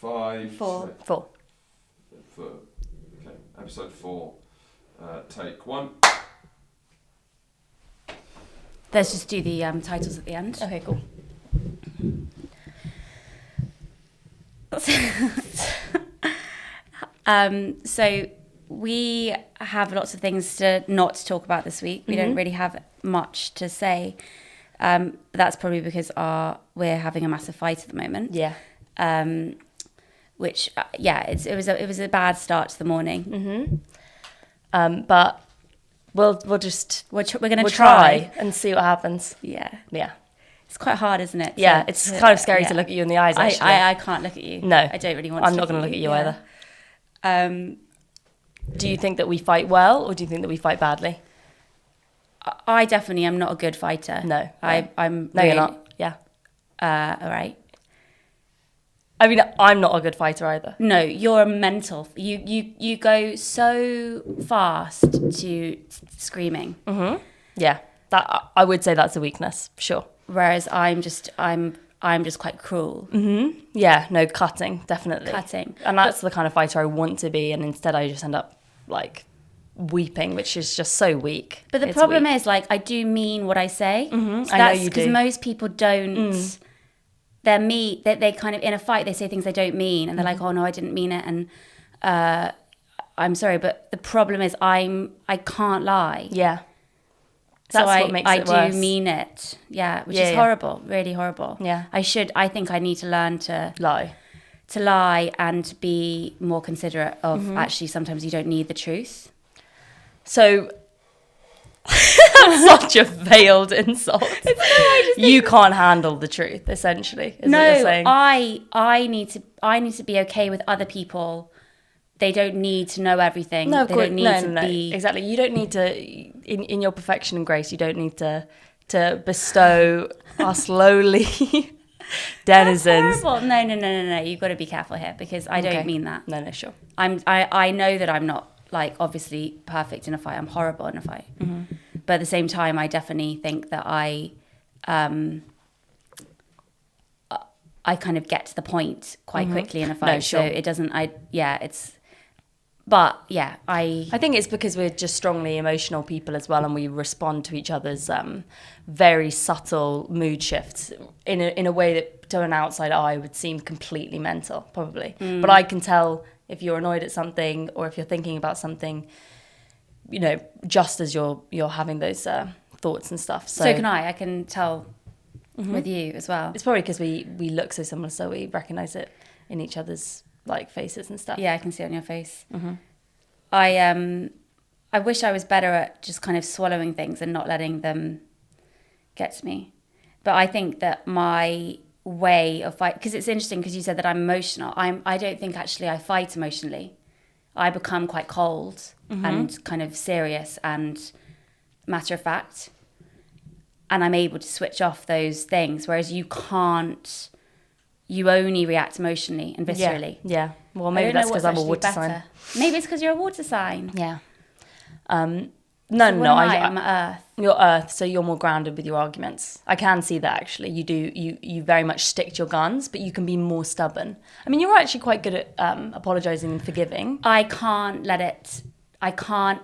5. 4. Okay, episode 4. Take 1. Let's just do the titles at the end. Okay, cool. So we have lots of things to not talk about this week. We don't really have much to say. But that's probably because we're having a massive fight at the moment. Yeah. Which it was a bad start to the morning. But we're going to try and see what happens. Yeah. Yeah. It's quite hard, isn't it? Yeah, it's kind of scary to look at you in the eyes, actually. I can't look at you. No. I don't really want to. I'm not going to look at you either. Yeah. Do you think that we fight well, or do you think that we fight badly? I definitely am not a good fighter. No. I'm No, really, you're not. Yeah. All right. I mean, I'm not a good fighter either. No, you're a mental. You go so fast to screaming. Yeah. That I would say that's a weakness, for sure. Whereas I'm just quite cruel. Yeah, no, cutting, definitely. Cutting. And that's the kind of fighter I want to be, and instead I just end up, like, weeping, which is just so weak. But the problem is, like, I do mean what I say. So I know you do. Because most people don't... They kind of, in a fight, they say things they don't mean. And they're like, oh, no, I didn't mean it. And I'm sorry. But the problem is I can't lie. Yeah. That's what makes it worse. I do mean it. Yeah, which is horrible. Really horrible. Yeah. I think I need to learn to... lie and be more considerate of actually sometimes you don't need the truth. So... That's such a veiled insult. You can't handle the truth, essentially. Is what you're saying. I need to be okay with other people. They don't need to know everything. No, of course. They don't need to be exactly. You don't need to in your perfection and grace. You don't need to bestow us lowly denizens. That's horrible. No. You've got to be careful here because I don't mean that. No, sure. I know that I'm not like obviously perfect in a fight. I'm horrible in a fight. But at the same time, I definitely think that I kind of get to the point quite quickly in a fight. No, sure. So it doesn't. But yeah, I think it's because we're just strongly emotional people as well, and we respond to each other's very subtle mood shifts in a way that to an outside eye would seem completely mental, probably. But I can tell if you're annoyed at something or if you're thinking about something, you know, just as you're having those thoughts and stuff. So can I. I can tell with you as well. It's probably because we look so similar, so we recognise it in each other's like faces and stuff. Yeah, I can see it on your face. I wish I was better at just kind of swallowing things and not letting them get to me. But I think that my way of fight, because it's interesting because you said that I'm emotional. I don't think actually I fight emotionally. I become quite cold and kind of serious and matter of fact. And I'm able to switch off those things, whereas you can't. You only react emotionally and viscerally. Yeah. Well, maybe that's because I'm a water sign. Maybe it's because you're a water sign. Yeah. I'm Earth. You're Earth, so you're more grounded with your arguments. I can see that actually. You do. You very much stick to your guns, but you can be more stubborn. I mean, you're actually quite good at apologizing and forgiving. I can't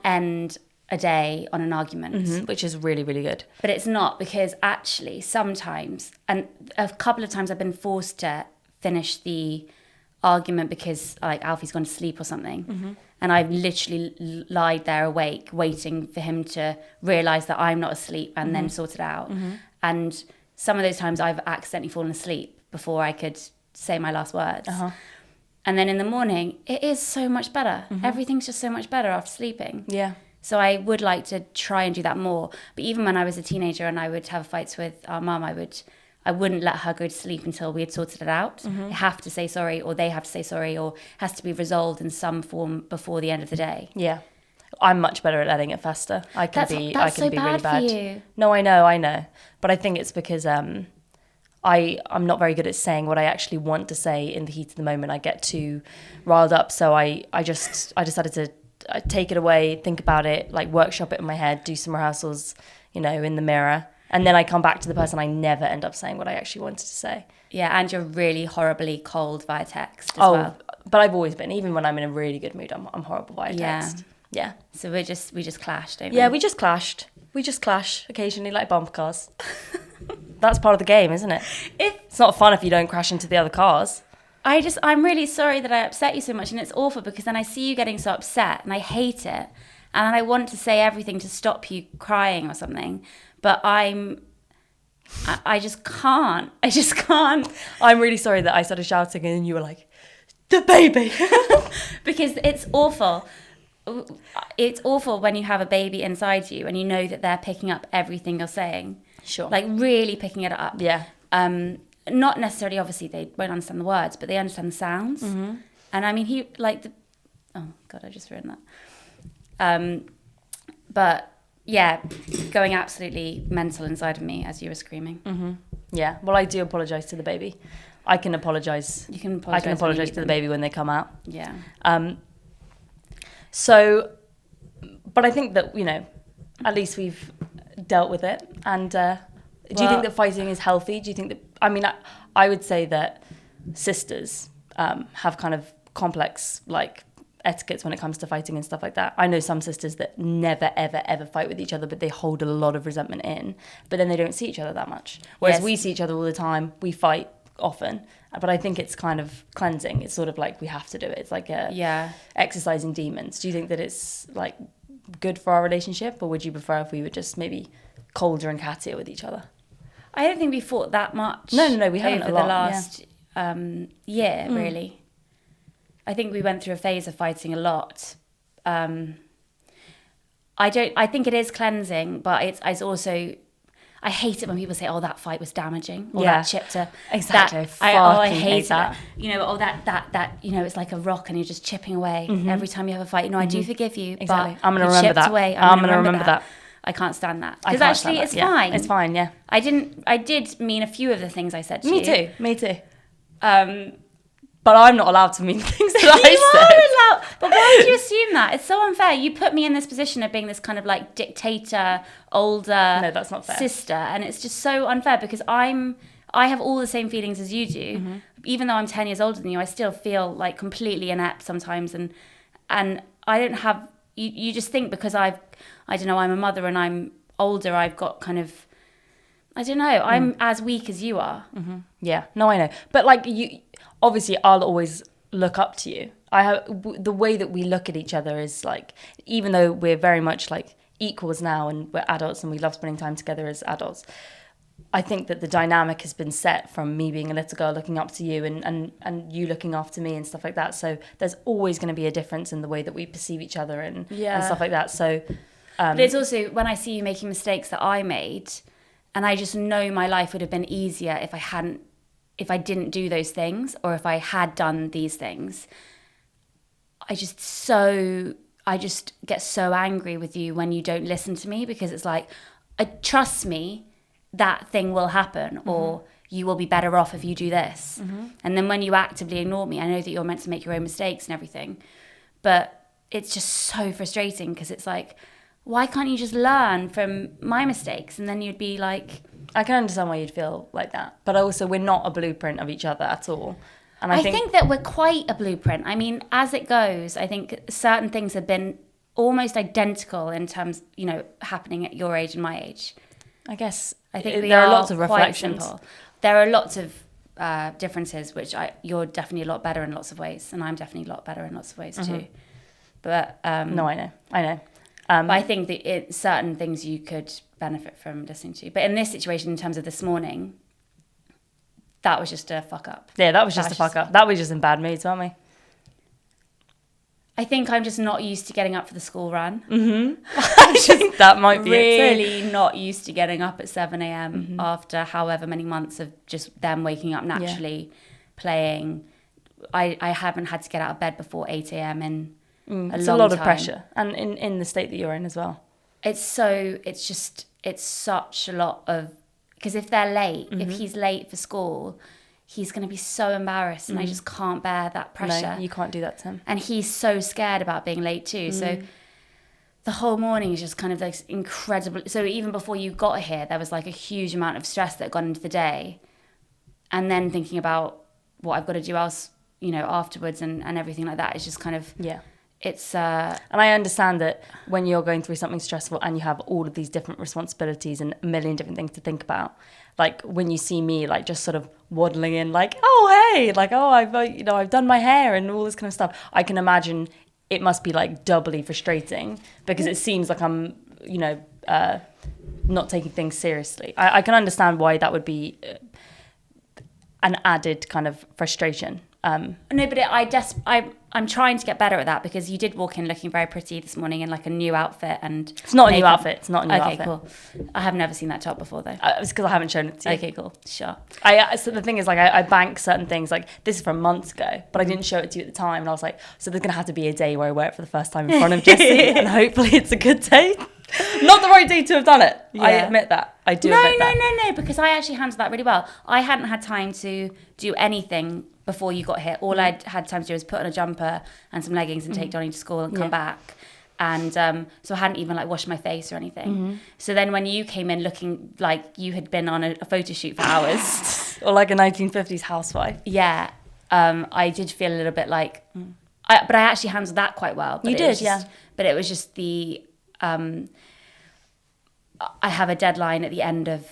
end a day on an argument. Which is really, really good. But it's not, because actually sometimes, and a couple of times I've been forced to finish the argument because like Alfie's gone to sleep or something. And I've literally lied there awake, waiting for him to realise that I'm not asleep and then sort it out. And some of those times I've accidentally fallen asleep before I could say my last words. And then in the morning, it is so much better. Everything's just so much better after sleeping. Yeah. So I would like to try and do that more. But even when I was a teenager and I would have fights with our mum, I wouldn't let her go to sleep until we had sorted it out. I have to say sorry, or they have to say sorry, or has to be resolved in some form before the end of the day. Yeah. I'm much better at letting it fester. I can be so really bad. For you. No, I know. But I think it's because I'm not very good at saying what I actually want to say in the heat of the moment. I get too riled up. So I decided to take it away, think about it, like workshop it in my head, do some rehearsals, in the mirror. And then I come back to the person, I never end up saying what I actually wanted to say. Yeah, and you're really horribly cold via text as well. But I've always been. Even when I'm in a really good mood, I'm horrible via text. Yeah. So we just clashed, don't we? Yeah, we just clashed. We just clash occasionally like bumper cars. That's part of the game, isn't it? It's not fun if you don't crash into the other cars. I'm really sorry that I upset you so much, and it's awful because then I see you getting so upset and I hate it. And I want to say everything to stop you crying or something, but I just can't. I just can't. I'm really sorry that I started shouting and you were like, the baby. Because it's awful. It's awful when you have a baby inside you and you know that they're picking up everything you're saying. Sure. Like really picking it up. Yeah. Not necessarily, obviously, they won't understand the words, but they understand the sounds. Mm-hmm. And I mean, oh God, I just ruined that. But yeah, going absolutely mental inside of me as you were screaming. Mm-hmm. Yeah. Well, I do apologise to the baby. I can apologise. You can apologise. I can apologise to the baby when they come out. Yeah. So, but I think that, you know, at least we've dealt with it. And do you think that fighting is healthy? Do you think that, I mean, I would say that sisters have kind of complex, like, etiquettes when it comes to fighting and stuff like that. I know some sisters that never, ever, ever fight with each other, but they hold a lot of resentment in, but then they don't see each other that much. Whereas we see each other all the time, we fight often, but I think it's kind of cleansing. It's sort of like we have to do it. It's like exercising demons. Do you think that it's like good for our relationship, or would you prefer if we were just maybe colder and cattier with each other? I don't think we fought that much. No, we haven't over a lot, the last year, really. I think we went through a phase of fighting a lot. I think it is cleansing, but it's also, I hate it when people say, "Oh, that fight was damaging," or that chipped her. Exactly. I hate that. You know, that you know, it's like a rock and you're just chipping away every time you have a fight. You know, I do forgive you, exactly. but I'm going to remember that. Away. I'm going to remember that. I can't stand that. Because actually, it's fine. It's fine. Yeah. I did mean a few of the things I said to you. Me too. But I'm not allowed to mean things that I said. You are allowed. But why would you assume that? It's so unfair. You put me in this position of being this kind of like dictator, older no, that's not fair. Sister. And it's just so unfair because I have all the same feelings as you do. Mm-hmm. Even though I'm 10 years older than you, I still feel like completely inept sometimes. And I don't have, you just think because I don't know, I'm a mother and I'm older, I've got kind of, I don't know, I'm as weak as you are. Mm-hmm. Yeah, no, I know. But like obviously I'll always look up to you. The way that we look at each other is like, even though we're very much like equals now and we're adults and we love spending time together as adults, I think that the dynamic has been set from me being a little girl looking up to you and you looking after me and stuff like that. So there's always going to be a difference in the way that we perceive each other and stuff like that. So, but it's also when I see you making mistakes that I made, and I just know my life would have been easier if I didn't do those things, or if I had done these things. I just get so angry with you when you don't listen to me, because it's like, trust me, that thing will happen, or you will be better off if you do this. Mm-hmm. And then when you actively ignore me, I know that you're meant to make your own mistakes and everything, but it's just so frustrating because it's like, why can't you just learn from my mistakes? And then you'd be like... I can understand why you'd feel like that. But also, we're not a blueprint of each other at all. And I think that we're quite a blueprint. I mean, as it goes, I think certain things have been almost identical in terms, you know, happening at your age and my age. I guess I think there are lots of reflections. Simple. There are lots of differences, which you're definitely a lot better in lots of ways, and I'm definitely a lot better in lots of ways too. But no, I know. But I think that certain things you could benefit from listening to. But in this situation, in terms of this morning, that was just a fuck up. Yeah, that was just a fuck up. That was just in bad moods, weren't we? I think I'm just not used to getting up for the school run. Mm-hmm. I think that might be really not used to getting up at 7 a.m. After however many months of just them waking up naturally, playing. I haven't had to get out of bed before 8 a.m. in it's a lot of pressure, and in the state that you're in as well. It's such a lot of, because if they're late, if he's late for school, he's going to be so embarrassed, and I just can't bear that pressure. No, you can't do that to him. And he's so scared about being late too. So the whole morning is just kind of this incredible. So even before you got here, there was like a huge amount of stress that had gone into the day. And then thinking about what I've got to do else, you know, afterwards and everything like that is just kind of, it's... And I understand that when you're going through something stressful and you have all of these different responsibilities and a million different things to think about, like when you see me like just sort of waddling in like, oh, hey, like, oh, I've done my hair and all this kind of stuff. I can imagine it must be like doubly frustrating because it seems like I'm, you know, not taking things seriously. I can understand why that would be an added kind of frustration. No, but I'm trying to get better at that because you did walk in looking very pretty this morning in like a new outfit and... It's not a new outfit. It's not a new outfit. Okay, cool. I have never seen that top before though. It's because I haven't shown it to you. Okay, cool. Sure. So the thing is, like, I bank certain things. Like, this is from months ago, but I didn't show it to you at the time. And I was like, so there's going to have to be a day where I wear it for the first time in front of Jessie. And hopefully it's a good day. Not the right day to have done it. Yeah. I admit that. I do admit that. No, because I actually handled that really well. I hadn't had time to do anything before you got here. All I'd had time to do was put on a jumper and some leggings and take Donnie to school and come back. And so I hadn't even like washed my face or anything. So then when you came in looking like you had been on a photo shoot for hours. Or like a 1950s housewife. Yeah. I did feel a little bit like... but I actually handled that quite well. But you did, yeah. But it was just the... I have a deadline at the end of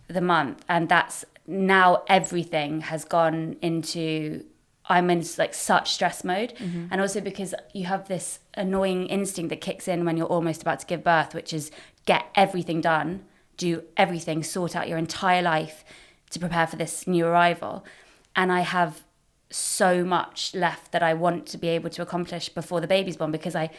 the month, and that's now everything has gone into... I'm in like such stress mode. And also because you have this annoying instinct that kicks in when you're almost about to give birth, which is get everything done, do everything, sort out your entire life to prepare for this new arrival. And I have so much left that I want to be able to accomplish before the baby's born, because I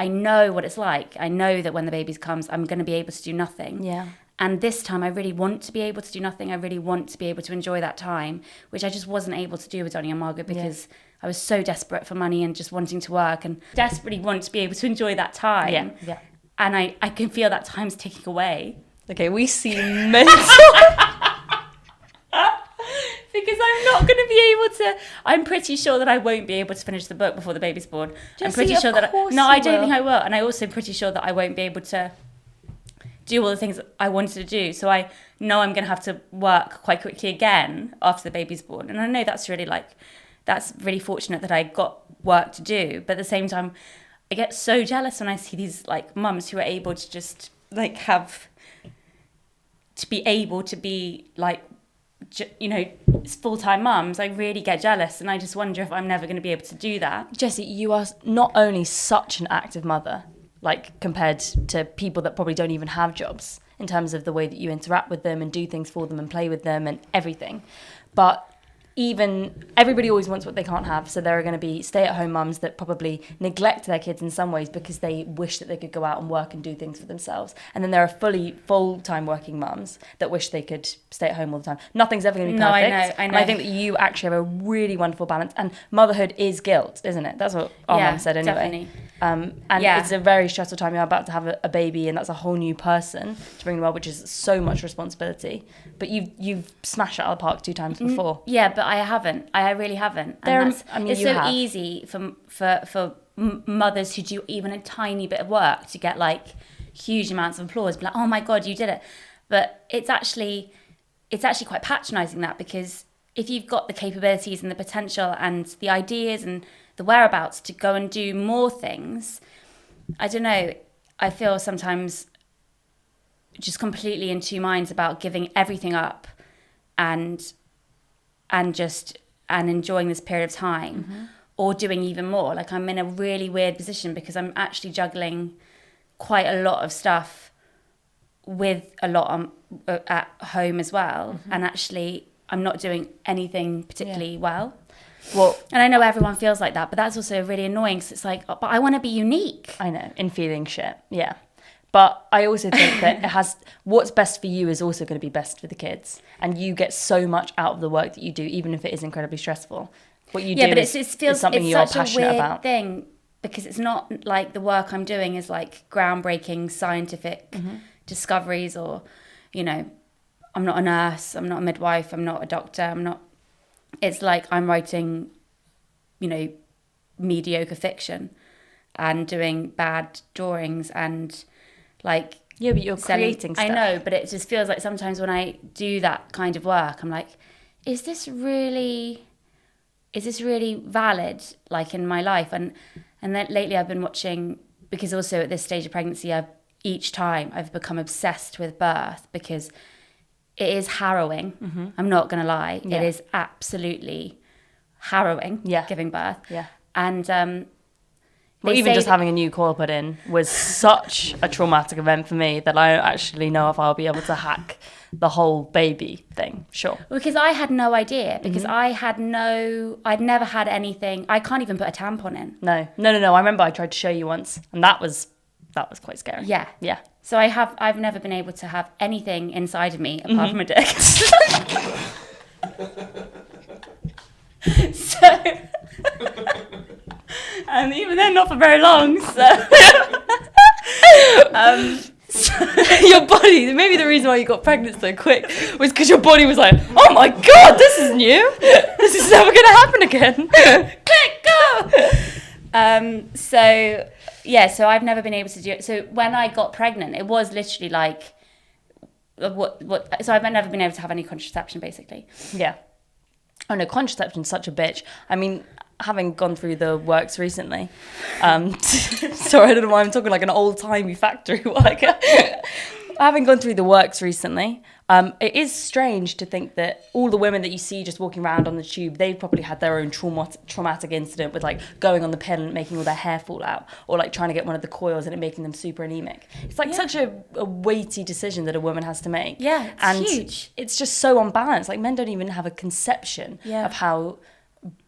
know what it's like. I know that when the baby comes, I'm going to be able to do nothing. Yeah. And this time I really want to be able to do nothing. I really want to be able to enjoy that time, which I just wasn't able to do with Donnie and Margaret because I was so desperate for money and just wanting to work and desperately want to be able to enjoy that time. Yeah. And I can feel that time's ticking away. Okay, we seem mental. Because I'm not going to be able to... I'm pretty sure that I won't be able to finish the book before the baby's born. I'm pretty sure that... I don't think I will. And I'm also pretty sure that I won't be able to do all the things that I wanted to do. So I know I'm going to have to work quite quickly again after the baby's born. And I know that's really fortunate that I got work to do. But at the same time, I get so jealous when I see these like mums who are able to just like to be able to be like, you know, full-time mums. I really get jealous, and I just wonder if I'm never going to be able to do that. Jessie, you are not only such an active mother, like compared to people that probably don't even have jobs, in terms of the way that you interact with them and do things for them and play with them and everything, but even everybody always wants what they can't have. So there are going to be stay-at-home mums that probably neglect their kids in some ways because they wish that they could go out and work and do things for themselves. And then there are full-time working mums that wish they could stay at home all the time. Nothing's ever going to be perfect. I know. And I think that you actually have a really wonderful balance. And motherhood is guilt, isn't it? That's what our mum said anyway. Definitely. It's a very stressful time. You're about to have a baby, and that's a whole new person to bring in the world, which is so much responsibility. But you've smashed it out of the park 2 times before. Yeah, but I haven't. I really haven't. It's so easy for mothers who do even a tiny bit of work to get like huge amounts of applause. Be like, oh my God, you did it. But it's actually quite patronising that, because if you've got the capabilities and the potential and the ideas and the whereabouts to go and do more things, I don't know, I feel sometimes just completely in 2 minds about giving everything up and enjoying this period of time, or doing even more. Like, I'm in a really weird position because I'm actually juggling quite a lot of stuff with a lot at home as well, and actually I'm not doing anything particularly well. Well, and I know everyone feels like that, but that's also really annoying, because it's like, but I want to be unique. I know, in feeling shit, yeah. But I also think that what's best for you is also going to be best for the kids. And you get so much out of the work that you do, even if it is incredibly stressful. What you do is something you're passionate about. Thing, because it's not like the work I'm doing is like groundbreaking scientific discoveries, or, you know, I'm not a nurse, I'm not a midwife, I'm not a doctor, it's like I'm writing, you know, mediocre fiction. and doing bad drawings and like Yeah, but you're selling, creating stuff. I know, but it just feels like sometimes when I do that kind of work, I'm like, is this really valid, like in my life? And then lately I've been watching, because also at this stage of pregnancy, each time I've become obsessed with birth, because it is harrowing. Mm-hmm. I'm not going to lie. Yeah. It is absolutely harrowing, giving birth. Yeah. And well, even just having a new coil put in was such a traumatic event for me that I don't actually know if I'll be able to hack the whole baby thing. Sure. Because I had no idea, because Mm-hmm. I'd never had anything. I can't even put a tampon in. No. I remember I tried to show you once, and that was quite scary. Yeah. Yeah. So I've never been able to have anything inside of me apart from a dick. So, and even then not for very long, so. Your body, maybe the reason why you got pregnant so quick was because your body was like, oh my god, this is new. This is never going to happen again. Click, go! So I've never been able to do it. So when I got pregnant, it was literally like, so I've never been able to have any contraception, basically. Yeah. Oh no, contraception's such a bitch. I mean, having gone through the works recently, sorry, I don't know why I'm talking like an old-timey factory worker. Having gone through the works recently, it is strange to think that all the women that you see just walking around on the tube, they've probably had their own traumatic incident with like going on the pill and making all their hair fall out, or like trying to get one of the coils and it making them super anemic. It's like such a weighty decision that a woman has to make. Yeah, it's huge. It's just so unbalanced. Like, men don't even have a conception of how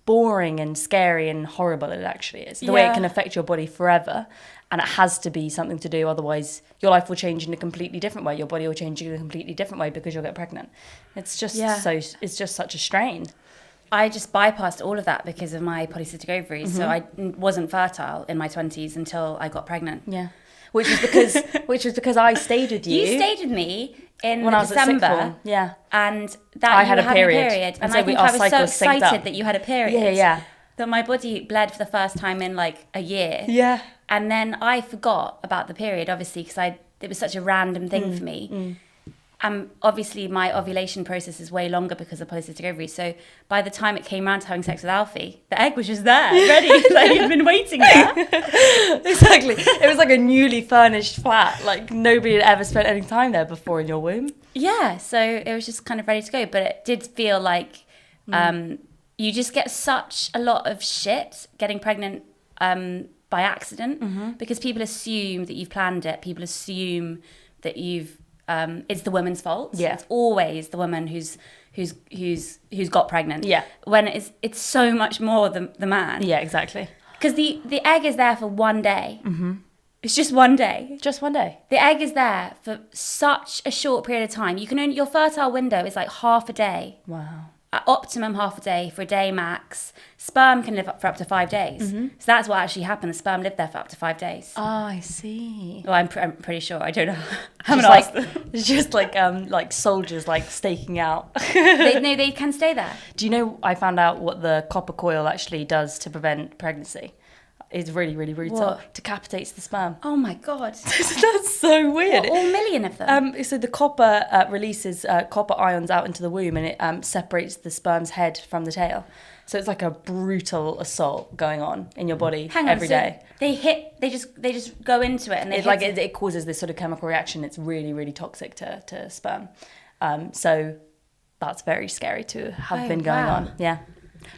boring and scary and horrible it actually is. The way it can affect your body forever, and it has to be something to do, otherwise your life will change in a completely different way. Your body will change in a completely different way because you'll get pregnant. It's just it's just such a strain. I just bypassed all of that because of my polycystic ovaries. So I wasn't fertile in my 20s until I got pregnant. Yeah. Which was because I stayed with you. You stayed with me in when I was at December. sixth form. Yeah. And that I you had were a having period. And So I think our I was so cycles synced excited up. that you had a period. Yeah. That my body bled for the first time in like a year. Yeah. And then I forgot about the period, obviously, because it was such a random thing for me. And obviously my ovulation process is way longer because of polycystic ovaries. So by the time it came around to having sex with Alfie, the egg was just there, ready. Like, you'd been waiting there. Exactly. It was like a newly furnished flat. Like, nobody had ever spent any time there before in your womb. Yeah, so it was just kind of ready to go. But it did feel like you just get such a lot of shit getting pregnant by accident, because people assume that you've planned it. People assume that you've it's the woman's fault. Yeah. It's always the woman who's got pregnant. Yeah. When it's so much more the man. Yeah, exactly. Because the egg is there for one day. It's just one day. Just one day. The egg is there for such a short period of time. Your fertile window is like half a day. Wow. At optimum half a day, for a day max. Sperm can live up for up to 5 days. So that's what actually happened. The sperm lived there for up to 5 days. Oh, I see. Well, I'm pretty sure. I don't know. It's just like soldiers like staking out. They can stay there. Do you know, I found out what the copper coil actually does to prevent pregnancy? It's really, really brutal. What? Decapitates the sperm. Oh my God. That's so weird. What, all million of them? So the copper releases copper ions out into the womb, and it separates the sperm's head from the tail. So it's like a brutal assault going on in your body every day. They just go into it, and it causes this sort of chemical reaction. It's really, really toxic to sperm. So that's very scary to have been going on. Yeah.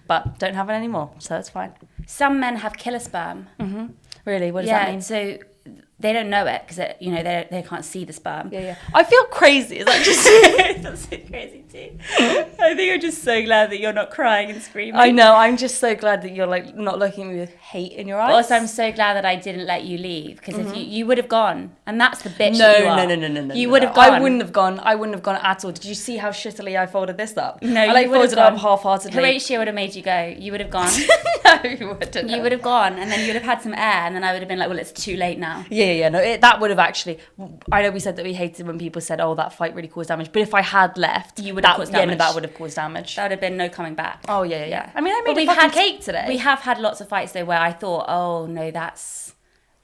But don't have it anymore, so that's fine. Some men have killer sperm. Really? What does that mean? So they don't know it because they can't see the sperm. Yeah. I feel crazy. Is that just? That's so crazy too. I think I'm just so glad that you're not crying and screaming. I know. I'm just so glad that you're like not looking at me with hate in your eyes. Also, I'm so glad that I didn't let you leave, because if you would have gone, and that's the bitch. No. You would have gone. I wouldn't have gone. I wouldn't have gone at all. Did you see how shittily I folded this up? No, I folded it up half-heartedly. Horatio would have made you go. You would have gone. No, you wouldn't. You would have gone, and then you would have had some air, and then I would have been like, well, it's too late now. Yeah. No, that would have actually. I know we said that we hated when people said, "Oh, that fight really caused damage." But if I had left, you would have caused damage. Yeah, no, that would have caused damage. That would have been no coming back. Oh yeah. I mean, I made a cake today. We have had lots of fights though where I thought, oh no, that's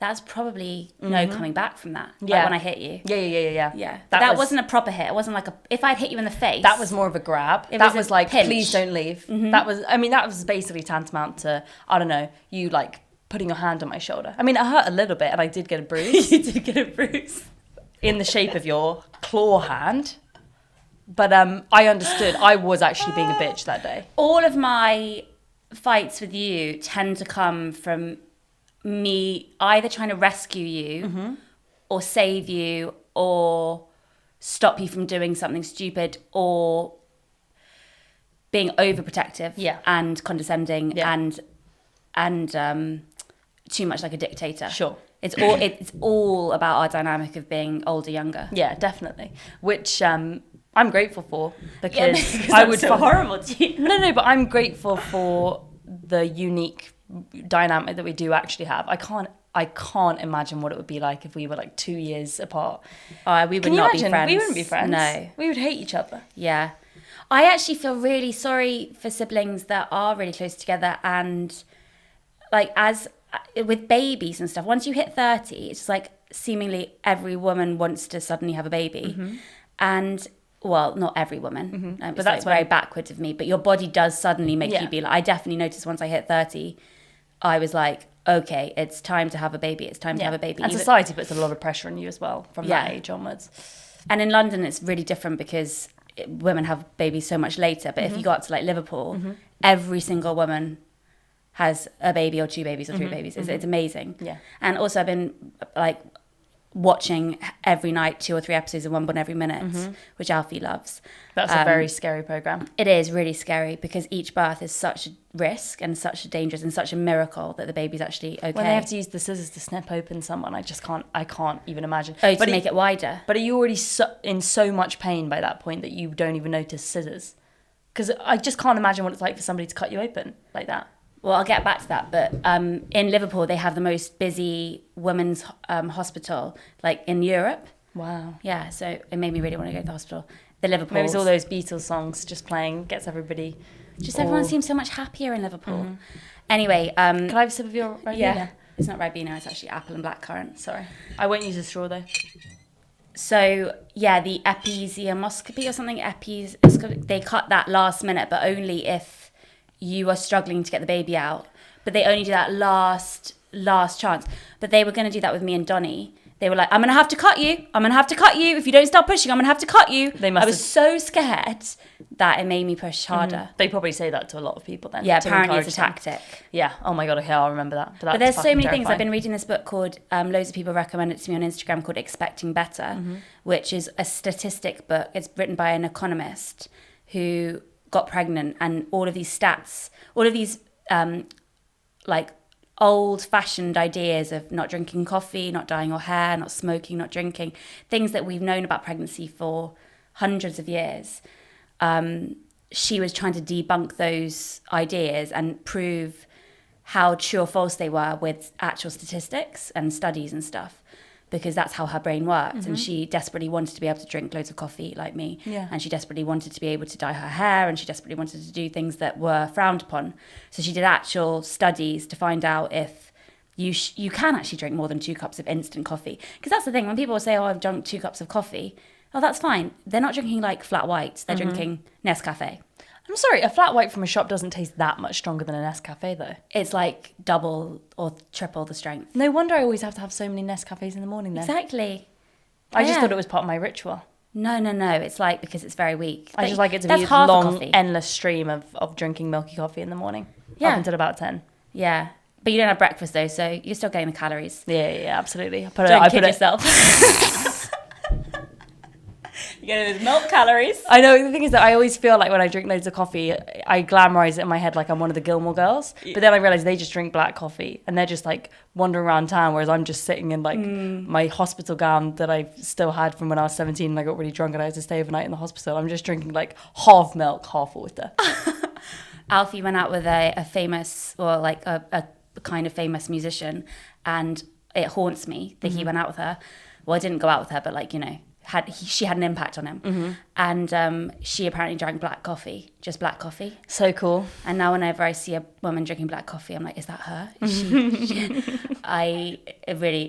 that's probably no coming back from that. Yeah. Like when I hit you. Yeah. Yeah. That wasn't a proper hit. It wasn't like if I'd hit you in the face. That was more of a grab. That was a like, pinch. please don't leave. That was basically tantamount to, I don't know, you like putting your hand on my shoulder. I mean, it hurt a little bit and I did get a bruise. You did get a bruise. In the shape of your claw hand. But I understood. I was actually being a bitch that day. All of my fights with you tend to come from me either trying to rescue you or save you or stop you from doing something stupid or being overprotective and condescending and too much like a dictator. Sure. It's all about our dynamic of being older, younger. Yeah, definitely. Which I'm grateful for because I would so horrible to you. No, but I'm grateful for the unique dynamic that we do actually have. I can't imagine what it would be like if we were like 2 years apart. We would not be friends. We wouldn't be friends. No. We would hate each other. Yeah. I actually feel really sorry for siblings that are really close together and like as with babies and stuff, once you hit 30, it's just like seemingly every woman wants to suddenly have a baby. And well, not every woman, but that's like very backwards of me. But your body does suddenly make you be like, I definitely noticed once I hit 30, I was like, okay, it's time to have a baby. It's time to have a baby. And society puts a lot of pressure on you as well from that age onwards. And in London, it's really different because women have babies so much later. But if you go up to like Liverpool, every single woman has a baby or 2 babies or 3 babies. It's amazing. Yeah. And also I've been like watching every night 2 or 3 episodes of One Born Every Minute, which Alfie loves. That's a very scary program. It is really scary because each birth is such a risk and such a dangerous and such a miracle that the baby's actually okay. When they have to use the scissors to snip open someone, I can't even imagine. To make it wider. But are you already in so much pain by that point that you don't even notice scissors? Because I just can't imagine what it's like for somebody to cut you open like that. Well, I'll get back to that, but in Liverpool, they have the most busy women's hospital, like in Europe. Wow. Yeah, so it made me really want to go to the hospital. The Liverpool. Maybe it's all those Beatles songs just playing, gets everybody... Everyone seems so much happier in Liverpool. Anyway... Can I have a sip of your Ribena? Yeah, it's not Ribena, it's actually apple and blackcurrant. Sorry. I won't use a straw, though. So, yeah, the episiotomoscopy or something, they cut that last minute, but only if you are struggling to get the baby out. But they only do that last chance. But they were going to do that with me and Donnie. They were like, I'm going to have to cut you. I'm going to have to cut you. If you don't stop pushing, I'm going to have to cut you. I was so scared that it made me push harder. They probably say that to a lot of people then. Yeah, apparently it's a tactic. Yeah. Oh my God, okay, I'll remember that. But there's so many things. I've been reading this book called, loads of people recommend it to me on Instagram, called Expecting Better, which is a statistic book. It's written by an economist who got pregnant, and all of these stats, all of these like old-fashioned ideas of not drinking coffee, not dyeing your hair, not smoking, not drinking, things that we've known about pregnancy for hundreds of years. She was trying to debunk those ideas and prove how true or false they were with actual statistics and studies and stuff, because that's how her brain worked. And she desperately wanted to be able to drink loads of coffee like me. Yeah. And she desperately wanted to be able to dye her hair, and she desperately wanted to do things that were frowned upon. So she did actual studies to find out if you can actually drink more than 2 cups of instant coffee. Because that's the thing, when people say, oh, I've drunk 2 cups of coffee, oh, that's fine. They're not drinking like flat whites, they're drinking Nescafe. I'm sorry, a flat white from a shop doesn't taste that much stronger than a Nescafe, though. It's like double or triple the strength. No wonder I always have to have so many Nescafes in the morning then. Exactly. I just thought it was part of my ritual. No. It's like because it's very weak. I just like it to be a long, endless stream of drinking milky coffee in the morning. Yeah. Up until about 10. Yeah. But you don't have breakfast, though, so you're still getting the calories. Yeah, absolutely. Don't kid yourself. You're getting those milk calories. I know, the thing is that I always feel like when I drink loads of coffee, I glamorize it in my head like I'm one of the Gilmore Girls. But then I realize they just drink black coffee and they're just like wandering around town, whereas I'm just sitting in like my hospital gown that I still had from when I was 17 and I got really drunk and I had to stay overnight in the hospital. I'm just drinking like half milk, half water. Alfie went out with a famous, or like a kind of famous musician, and it haunts me that he went out with her. Well, I didn't go out with her, but like, you know, she had an impact on him. And she apparently drank black coffee, just black coffee. So cool. And now whenever I see a woman drinking black coffee, I'm like, is that her?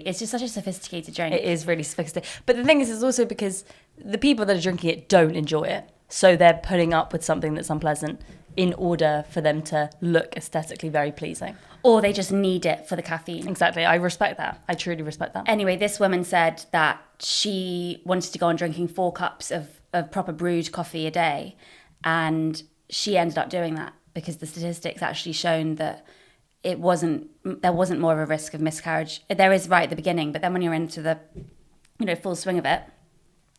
It's just such a sophisticated drink. It is really sophisticated. But the thing is, it's also because the people that are drinking it don't enjoy it. So they're putting up with something that's unpleasant in order for them to look aesthetically very pleasing. Or they just need it for the caffeine. Exactly. I respect that. I truly respect that. Anyway, this woman said that she wanted to go on drinking 4 cups of proper brewed coffee a day. And she ended up doing that because the statistics actually shown that there wasn't more of a risk of miscarriage. There is right at the beginning, but then when you're into the full swing of it,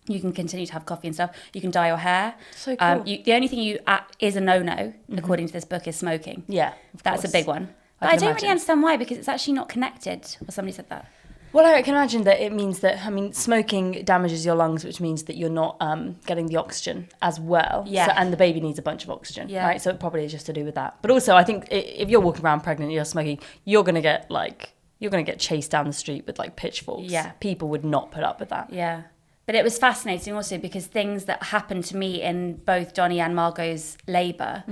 you can continue to have coffee and stuff. You can dye your hair. So cool. The only thing is a no-no, according to this book, is smoking. Yeah, that's a big one. But I don't really understand why, because it's actually not connected. Or somebody said that. Well, I can imagine that it means that, smoking damages your lungs, which means that you're not getting the oxygen as well. Yeah. And the baby needs a bunch of oxygen, yeah. right? So it probably is just to do with that. But also, I think if you're walking around pregnant and you're smoking, you're going to get chased down the street with like pitchforks. Yeah. People would not put up with that. Yeah. But it was fascinating also because things that happened to me in both Donnie and Margot's labour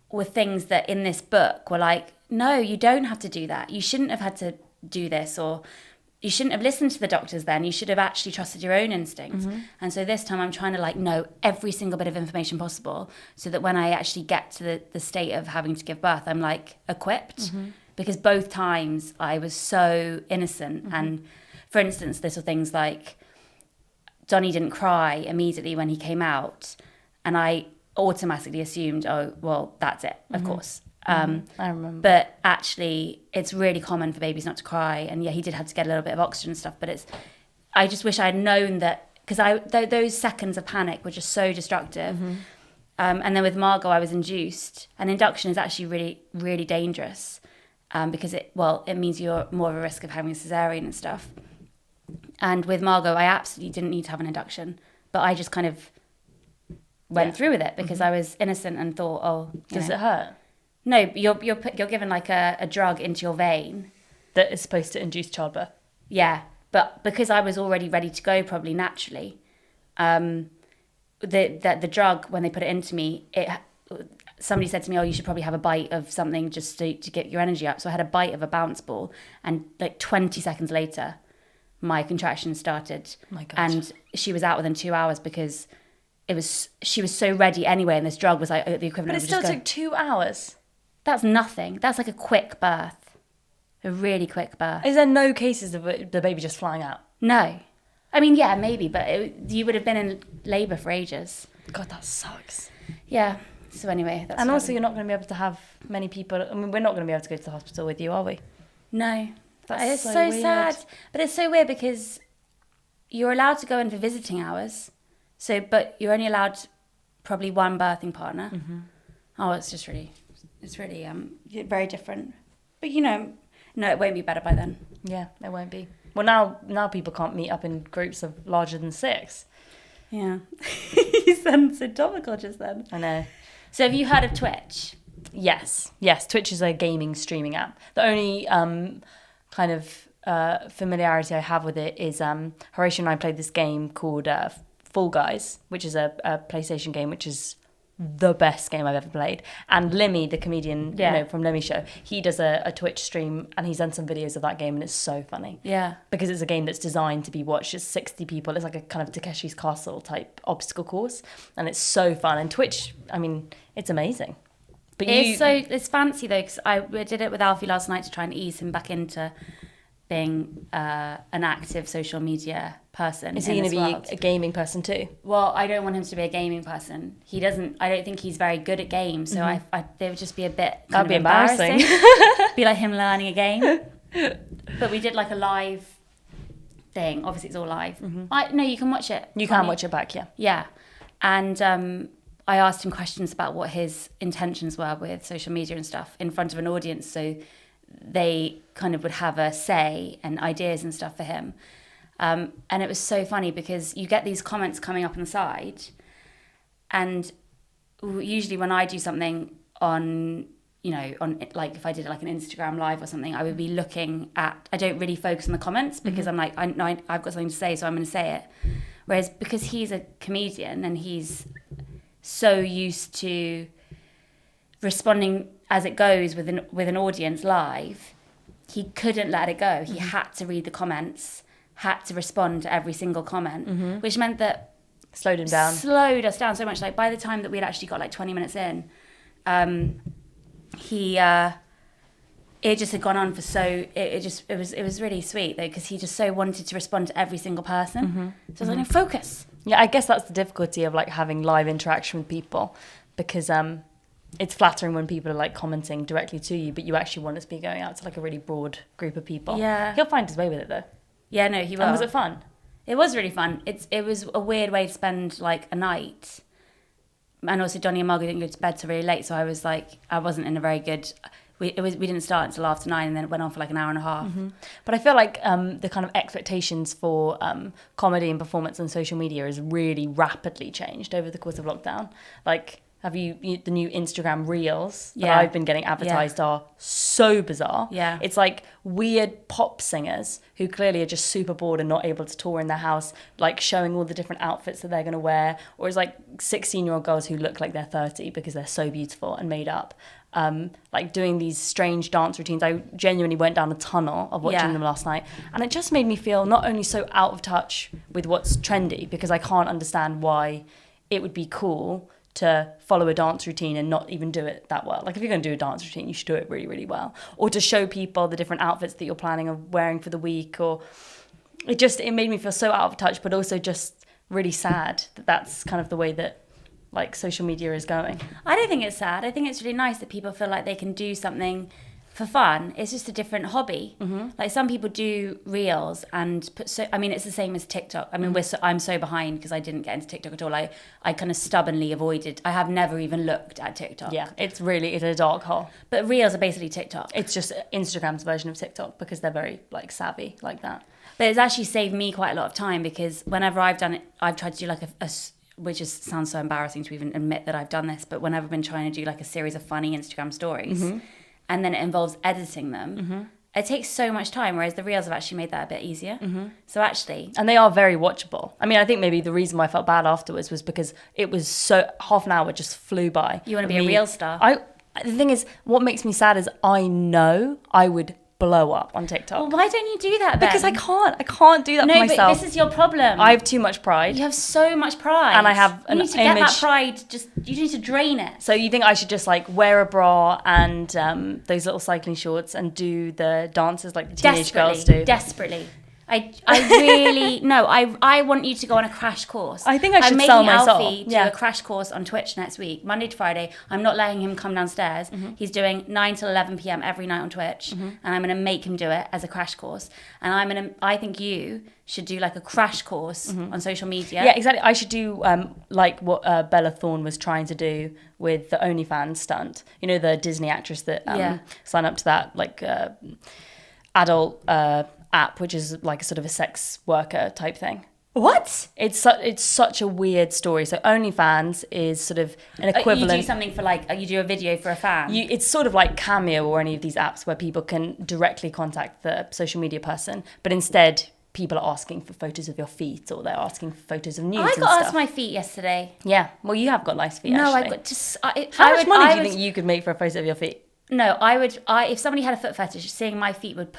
were things that in this book were like, no, you don't have to do that. You shouldn't have had to do this, or you shouldn't have listened to the doctors then. You should have actually trusted your own instincts. And so this time I'm trying to know every single bit of information possible so that when I actually get to the state of having to give birth, I'm equipped. Because both times I was so innocent. And for instance, little things like Donnie didn't cry immediately when he came out, and I automatically assumed, oh, well, that's it, of course. I remember. But actually, it's really common for babies not to cry, and yeah, he did have to get a little bit of oxygen and stuff, but I just wish I had known that, because those seconds of panic were just so destructive. And then with Margot, I was induced, and induction is actually really, really dangerous because it means you're more of a risk of having a cesarean and stuff. And with Margot, I absolutely didn't need to have an induction, but I just kind of went through with it because I was innocent and thought, oh, does it hurt? No, you're given a drug into your vein that is supposed to induce childbirth. Yeah, but because I was already ready to go, probably naturally, the drug, when they put it into me, somebody said to me, oh, you should probably have a bite of something just to get your energy up. So I had a bite of a bounce ball, and 20 seconds later, my contractions started. Oh my God. And she was out within 2 hours because she was so ready anyway, and this drug was the equivalent. But it still took 2 hours. That's nothing. That's a quick birth, a really quick birth. Is there no cases of the baby just flying out? No, I mean, yeah, maybe, but you would have been in labour for ages. God, that sucks. Yeah. So anyway, that's. And also, you're not going to be able to have many people. I mean, we're not going to be able to go to the hospital with you, are we? No. That's so weird. sad. But it's so weird because you're allowed to go in for visiting hours. So, but you're only allowed probably one birthing partner. Oh, it's really very different. But no, it won't be better by then. Yeah, it won't be. Well, now people can't meet up in groups of larger than 6. Yeah. You sound so topical just then. I know. So have you heard of Twitch? Yes. Twitch is a gaming streaming app. The only kind of familiarity I have with it is Horatio and I played this game called Fall Guys, which is a PlayStation game, which is the best game I've ever played. And Limmy, the comedian from Limmy Show, he does a Twitch stream, and he's done some videos of that game, and it's so funny. Yeah. Because it's a game that's designed to be watched. It's 60 people. It's like a kind of Takeshi's Castle type obstacle course, and it's so fun. And Twitch, I mean, it's amazing. But it's fancy though, because I did it with Alfie last night to try and ease him back into being an active social media person. Is he going to be a gaming person too? Well, I don't want him to be a gaming person. I don't think he's very good at games, so I they would just be a bit That'd be embarrassing. Be like him learning a game. But we did a live thing. Obviously it's all live. No, you can watch it. You can watch it back, yeah. Yeah. And I asked him questions about what his intentions were with social media and stuff in front of an audience, so they kind of would have a say and ideas and stuff for him. And it was so funny because you get these comments coming up on the side, and usually when I do something on if I did an Instagram live or something, I would be looking at, I don't really focus on the comments because I'm like, I've got something to say, so I'm going to say it. Whereas because he's a comedian and he's so used to responding as it goes with an audience live, he couldn't let it go. He had to read the comments, had to respond to every single comment, which meant that slowed us down so much. Like by the time that we'd actually got like 20 minutes in, it just had gone on for it was really sweet though, because he just so wanted to respond to every single person. So I was like, no, focus. Yeah, I guess that's the difficulty of like having live interaction with people, because it's flattering when people are like commenting directly to you, but you actually want it to be going out to like a really broad group of people. Yeah. He'll find his way with it though. Yeah, no, he will. And was it fun? It was really fun. It was a weird way to spend like a night. And also Donnie and Margot didn't go to bed till really late, so I was like, I wasn't in a very good... We didn't start until after 9, and then it went on for like an hour and a half. But I feel like the kind of expectations for comedy and performance on social media has really rapidly changed over the course of lockdown. Like, have you the new Instagram Reels that I've been getting advertised are so bizarre. Yeah. It's like weird pop singers who clearly are just super bored and not able to tour in their house, like showing all the different outfits that they're going to wear. Or it's like 16-year-old girls who look like they're 30 because they're so beautiful and made up. Like doing these strange dance routines. I genuinely went down a tunnel of watching them last night, and it just made me feel not only so out of touch with what's trendy, because I can't understand why it would be cool to follow a dance routine and not even do it that well. Like if you're going to do a dance routine, you should do it really, really well. Or to show people the different outfits that you're planning on wearing for the week. Or it made me feel so out of touch, but also just really sad that that's kind of the way that like social media is going. I don't think it's sad. I think it's really nice that people feel like they can do something for fun. It's just a different hobby. Like some people do reels and it's the same as TikTok. I mean, I'm so behind because I didn't get into TikTok at all. I kind of stubbornly avoided. I have never even looked at TikTok. Yeah, it's a dark hole. But reels are basically TikTok. It's just Instagram's version of TikTok because they're very like savvy like that. But it's actually saved me quite a lot of time, because whenever I've done it, I've tried to do like which just sounds so embarrassing to even admit that I've done this, but whenever I've been trying to do like a series of funny Instagram stories, and then it involves editing them, it takes so much time, whereas the reels have actually made that a bit easier. So actually... And they are very watchable. I mean, I think maybe the reason why I felt bad afterwards was because it was so... half an hour just flew by. You want to be a reel star. The thing is, what makes me sad is I know I would blow up on TikTok. Well, why don't you do that then? Because I can't do that for myself. No, but this is your problem. I have too much pride. You have so much pride. And I have an You need to image. get that pride, you need to drain it. So you think I should just like wear a bra and those little cycling shorts and do the dances like the teenage girls do? Desperately. I really... No, I want you to go on a crash course. I think I should sell my soul. I'm making Alfie do a crash course on Twitch next week, Monday to Friday. I'm not letting him come downstairs. He's doing 9 till 11 p.m. every night on Twitch, and I'm going to make him do it as a crash course. And I think you should do like a crash course on social media. Yeah, exactly. I should do like what Bella Thorne was trying to do with the OnlyFans stunt. You know, the Disney actress that signed up to that like adult app, which is like a sort of a sex worker type thing. What? It's such a weird story. So OnlyFans is sort of an equivalent. You do something for like, you do a video for a fan. It's sort of like Cameo or any of these apps where people can directly contact the social media person, but instead people are asking for photos of your feet, or they're asking for photos of nudes. I got asked my feet yesterday. Yeah, well, you have got nice feet. No, actually. I got just. How much money do you think you could make for a photo of your feet? No, if somebody had a foot fetish, seeing my feet would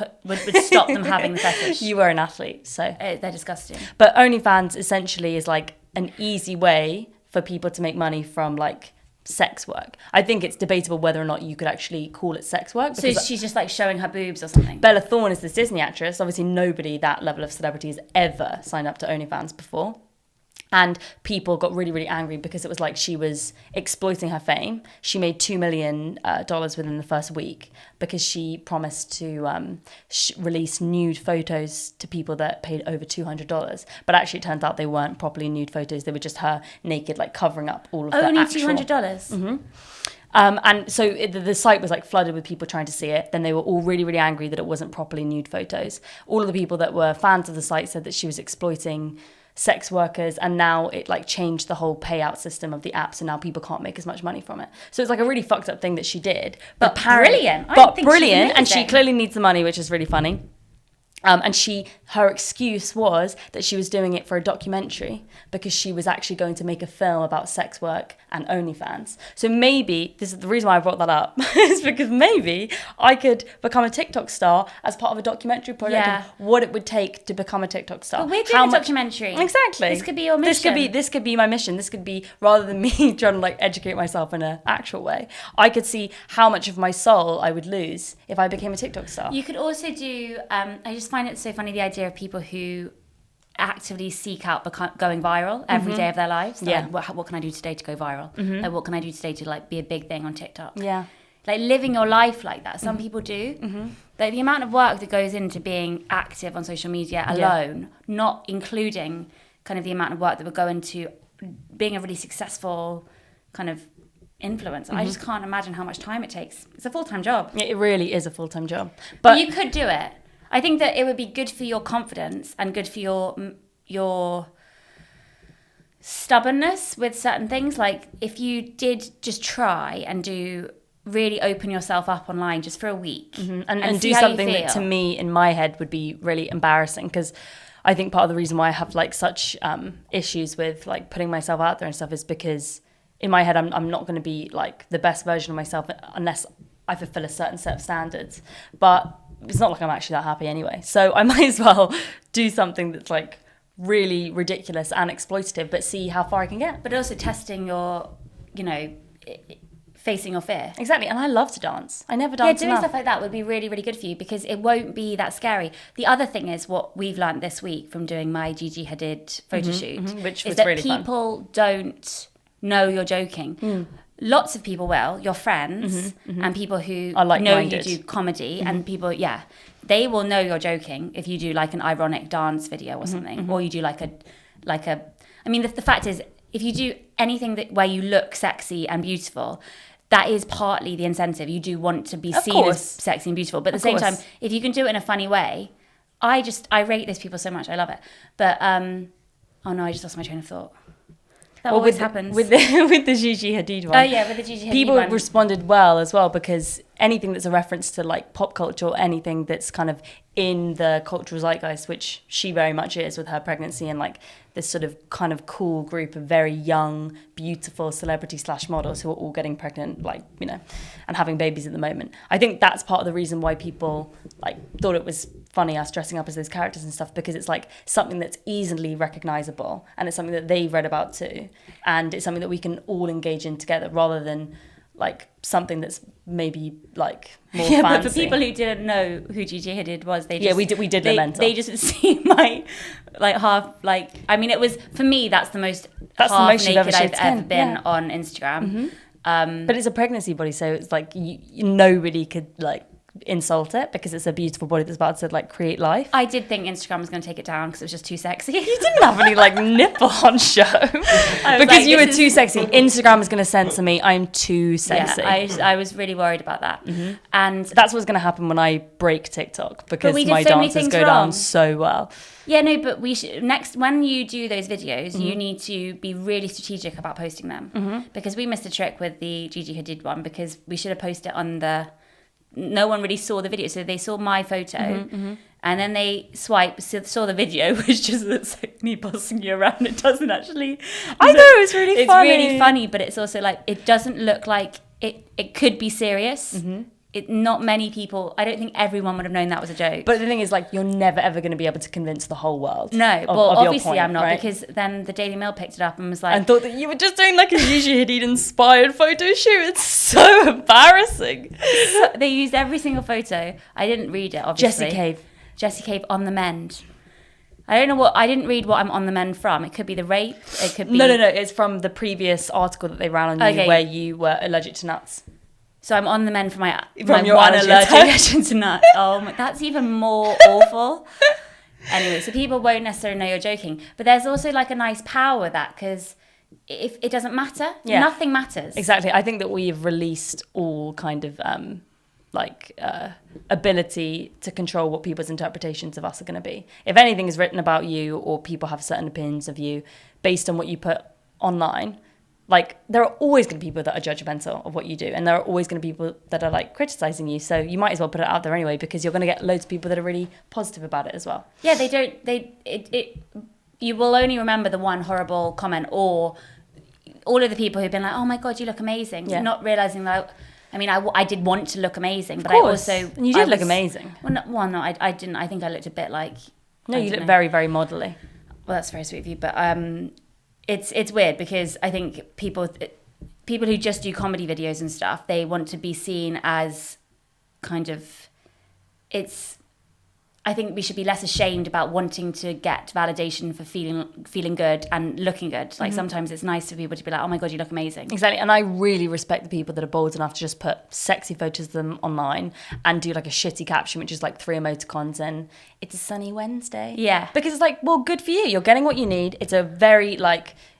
stop them having the fetish. You were an athlete, so they're disgusting. But OnlyFans essentially is like an easy way for people to make money from like sex work. I think it's debatable whether or not you could actually call it sex work. So she's just like showing her boobs or something. Bella Thorne is this Disney actress. Obviously, nobody that level of celebrity has ever signed up to OnlyFans before. And people got really, really angry because it was like she was exploiting her fame. She made $2 million within the first week because she promised to release nude photos to people that paid over $200. But actually, it turns out they weren't properly nude photos. They were just her naked, like covering up all of the actual... Only $200? And so the site was like flooded with people trying to see it. Then they were all really, really angry that it wasn't properly nude photos. All of the people that were fans of the site said that she was exploiting sex workers, and now it like changed the whole payout system of the app, so now people can't make as much money from it. So it's like a really fucked up thing that she did, but brilliant. And she clearly needs the money, which is really funny. And she her excuse was that she was doing it for a documentary because she was actually going to make a film about sex work and OnlyFans. So maybe, this is the reason why I brought that up, is because maybe I could become a TikTok star as part of a documentary project of what it would take to become a TikTok star. But we're doing a documentary. Exactly. This could be your mission. This could be my mission. This could be, rather than me trying to like educate myself in an actual way, I could see how much of my soul I would lose if I became a TikTok star. You could also do, I just find it so funny, the idea of people who actively seek out going viral every day of their lives. Yeah. Like, what can I do today to go viral? Like, what can I do today to like be a big thing on TikTok? Yeah. Like living your life like that. Some people do. Like the amount of work that goes into being active on social media alone, not including kind of the amount of work that would go into being a really successful kind of influencer. I just can't imagine how much time it takes. It's a full-time job. It really is a full-time job. But you could do it. I think that it would be good for your confidence and good for your stubbornness with certain things. Like if you did just try and really open yourself up online just for a week and do something that to me in my head would be really embarrassing, because I think part of the reason why I have like such issues with like putting myself out there and stuff is because in my head I'm not going to be like the best version of myself unless I fulfill a certain set of standards. But it's not like I'm actually that happy anyway. So I might as well do something that's like really ridiculous and exploitative, but see how far I can get. But also testing your, facing your fear. Exactly. And I love to dance. I never dance doing enough. stuff like that would be really, really good for you because it won't be that scary. The other thing is what we've learned this week from doing my Gigi Hadid photo shoot, which is was that really fun. people don't know you're joking. Lots of people will, your friends and people who know you do comedy and people, they will know you're joking if you do like an ironic dance video or something, or you do like a. I mean, the fact is, if you do anything where you look sexy and beautiful, that is partly the incentive. You do want to be seen as sexy and beautiful, but at the same time, if you can do it in a funny way, I rate those people so much. I love it. But oh no, I just lost my train of thought. That always happens. With the Gigi Hadid one. Oh yeah, with the Gigi Hadid people one. responded well as well, because anything that's a reference to like pop culture or anything that's kind of in the cultural zeitgeist, which she very much is with her pregnancy and like this sort of kind of cool group of very young, beautiful celebrity / models who are all getting pregnant, like, and having babies at the moment. I think that's part of the reason why people like thought it was funny us dressing up as those characters and stuff, because it's like something that's easily recognizable and it's something that they've read about too, and it's something that we can all engage in together rather than like something that's maybe like more fancy. But for people who didn't know who Gigi Hadid was, they just, we did lament her. They just see my like half like, I mean, it was, for me, that's the most naked I've ever been on Instagram. But it's a pregnancy body, so it's like nobody could like insult it because it's a beautiful body that's about to like create life. I did think Instagram was going to take it down because it was just too sexy. You didn't have any like nipple on show because you were too sexy. Instagram is going to censor me. I'm too sexy. Yeah, I was really worried about that. And that's what's going to happen when I break TikTok, because my dances go down so well. Yeah, no, but we should when you do those videos, you need to be really strategic about posting them, because we missed a trick with the Gigi Hadid one, because we should have posted it on no one really saw the video, so they saw my photo and then they saw the video, which just looks like me bossing you around. It doesn't actually. I thought it was really funny. It's really funny, but it's also like it doesn't look like it could be serious. Not many people, I don't think everyone would have known that was a joke. But the thing is, like, you're never ever going to be able to convince the whole world. No, of obviously point, I'm not, right? because then the Daily Mail picked it up and was like... And thought that you were just doing like a Gigi Hadid inspired photo shoot. It's so embarrassing. So they used every single photo. I didn't read it, obviously. Jessie Cave on the mend. I don't know I didn't read what I'm on the mend from. It could be the rape, it could be... No, it's from the previous article that they ran on you where you were allergic to nuts. So I'm on the mend from your one allergic allergy reaction to nuts. Oh, that's even more awful. Anyway, so people won't necessarily know you're joking. But there's also like a nice power with that, because if it doesn't matter, nothing matters. Exactly. I think that we've released all kind of ability to control what people's interpretations of us are going to be. If anything is written about you or people have certain opinions of you based on what you put online, like, there are always going to be people that are judgmental of what you do, and there are always going to be people that are like criticizing you. So you might as well put it out there anyway, because you're going to get loads of people that are really positive about it as well. Yeah, you will only remember the one horrible comment, or all of the people who've been like, oh my God, you look amazing. Yeah. Not realizing that, I mean, I did want to look amazing, but course. I also... And you did look amazing. No, I didn't. I think I looked a bit like... No, you look very, very modelly. Well, that's very sweet of you, but it's weird, because I think people who just do comedy videos and stuff, they want to be seen as kind of... I think we should be less ashamed about wanting to get validation for feeling good and looking good. Like, sometimes it's nice for people to be like, oh my God, you look amazing. Exactly. And I really respect the people that are bold enough to just put sexy photos of them online and do like a shitty caption, which is like 3 emoticons and it's a sunny Wednesday. Yeah. Because it's like, well, good for you. You're getting what you need. It's a very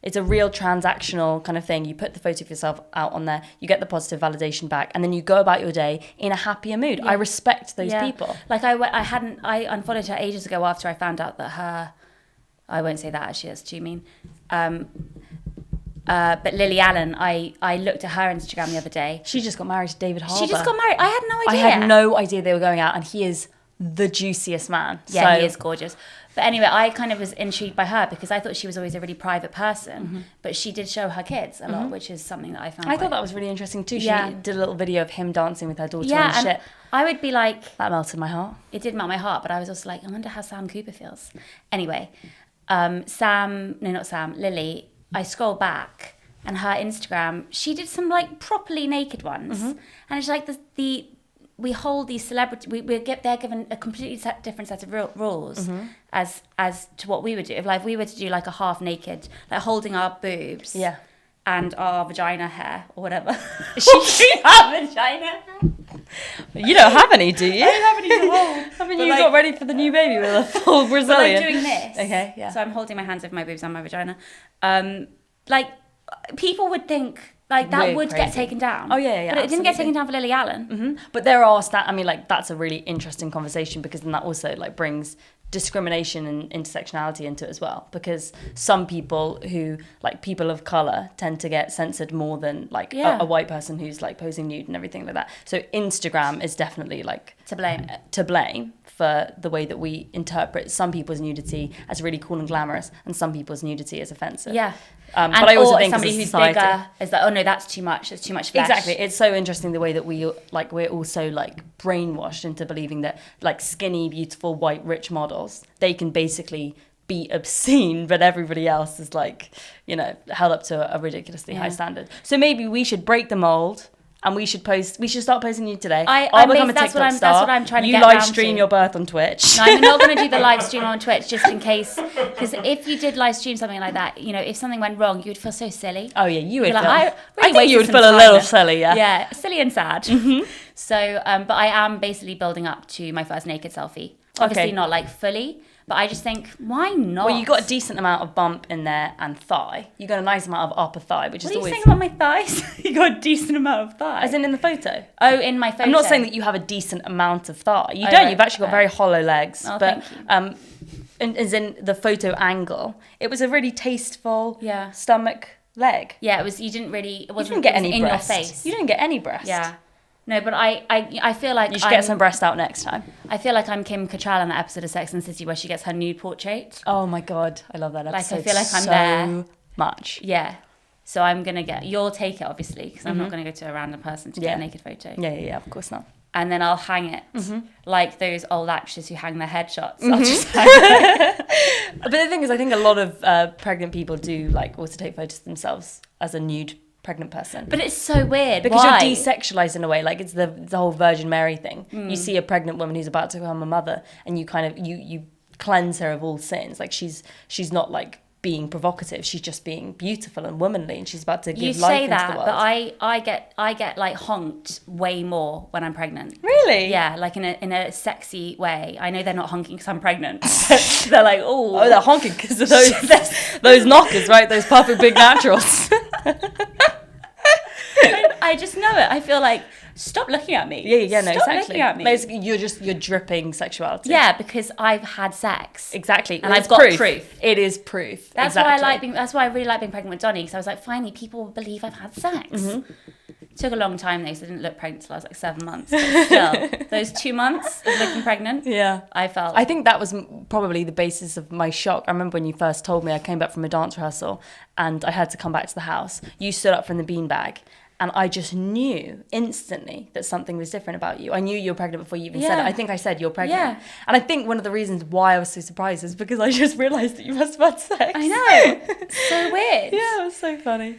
it's a real transactional kind of thing. You put the photo of yourself out on there, you get the positive validation back, and then you go about your day in a happier mood. Yeah. I respect those people. Like, I unfollowed her ages ago after I found out that I won't say that actually, that's too mean. But Lily Allen, I looked at her Instagram the other day. She just got married to David Harbour. She just got married. I had no idea. I had no idea they were going out, and he is the juiciest man. Yeah, so, he is gorgeous. But anyway, I kind of was intrigued by her because I thought she was always a really private person, but she did show her kids a lot, which is something that I found. I thought that was really interesting too. She Yeah. did a little video of him dancing with her daughter Yeah, on the and ship. I would be like, That melted my heart. it did melt my heart, but I was also like, I wonder how Sam Cooper feels. Anyway, Lily, I scroll back and her Instagram, she did some like properly naked ones. And it's like we hold these celebrities, they're given a completely different set of rules as to what we would do. If we were to do like a half naked, like holding our boobs and our vagina hair or whatever. She have vagina hair? You don't have any, do you? I don't have any to hold. Haven't you got ready for the new baby with a full Brazilian? But I'm doing this. Okay, yeah. So I'm holding my hands over my boobs and my vagina. People would think like that We're would crazy. get taken down. Oh, yeah, But it didn't get absolutely. taken down for Lily Allen. But there are that's a really interesting conversation, because then that also like brings discrimination and intersectionality into it as well, because some people who like people of color tend to get censored more than like a white person who's like posing nude and everything like that. So Instagram is definitely like To blame for the way that we interpret some people's nudity as really cool and glamorous and some people's nudity as offensive. Yeah. But I also think somebody as a who's society, bigger is like, oh no, that's too much. It's too much flesh. exactly. It's so interesting the way that we're also like brainwashed into believing that like skinny, beautiful, white, rich models, they can basically be obscene, but everybody else is like, held up to a ridiculously high standard. So maybe we should break the mold. And we should start posting you today. That's what I'm trying to get You live round stream to. your birth on Twitch. No, I'm not going to do the live stream on Twitch just in case. Because if you did live stream something like that, if something went wrong, you would feel so silly. Oh yeah, you would You'd be feel. like, I think you would feel a little silly, yeah. Yeah, silly and sad. So, but I am basically building up to my first naked selfie. Obviously not like fully, but I just think, why not? Well, you got a decent amount of bump in there and thigh. You got a nice amount of upper thigh, which is What are you always. saying about my thighs? You got a decent amount of thigh. As in the photo. Oh, in my photo. I'm not saying that you have a decent amount of thigh. You don't. Right, You've actually got very hollow legs. Oh, but thank you. as in the photo angle, it was a really tasteful Yeah. stomach leg. Yeah, it was. You didn't really. It You wasn't didn't get it was any in breast. your face. You didn't get any breast. Yeah. No, but I feel like You should get some breast out next time. I feel like I'm Kim Cattrall in that episode of Sex and the City where she gets her nude portrait. Oh my god, I love that episode. I feel like I'm so there. much. Yeah. So I'm gonna you'll take it obviously because I'm not gonna go to a random person to get a naked photo. Yeah, of course not. And then I'll hang it like those old actors who hang their headshots. I'll just hang it. But the thing is, I think a lot of pregnant people do like also take photos of themselves as a nude pregnant person. But it's so weird Because Why? you're desexualized in a way, like it's the whole Virgin Mary thing. You see a pregnant woman who's about to become a mother, and you kind of you cleanse her of all sins. Like she's not like being provocative; she's just being beautiful and womanly, and she's about to give life into the world. But I get like honked way more when I'm pregnant. Really? Yeah, like in a sexy way. I know they're not honking because I'm pregnant. They're like, Oh, they're honking because of those knockers, right? Those perfect big naturals. I just know it. I feel like stop looking at me. Yeah, no, Stop exactly. looking at me. Basically, you're dripping sexuality. Yeah, because I've had sex. Exactly. And I've got proof. It is proof. That's exactly. that's why I really like being pregnant with Donnie, because I was like, finally, people believe I've had sex. Mm-hmm. Took a long time though, so I didn't look pregnant until I was like 7 months. But still, those 2 months of looking pregnant, Yeah. I think that was probably the basis of my shock. I remember when you first told me, I came back from a dance rehearsal and I had to come back to the house. You stood up from the beanbag. And I just knew instantly that something was different about you. I knew you were pregnant before you even said it. I think I said you're pregnant. Yeah. And I think one of the reasons why I was so surprised is because I just realised that you must have had sex. I know. So weird. Yeah, it was so funny.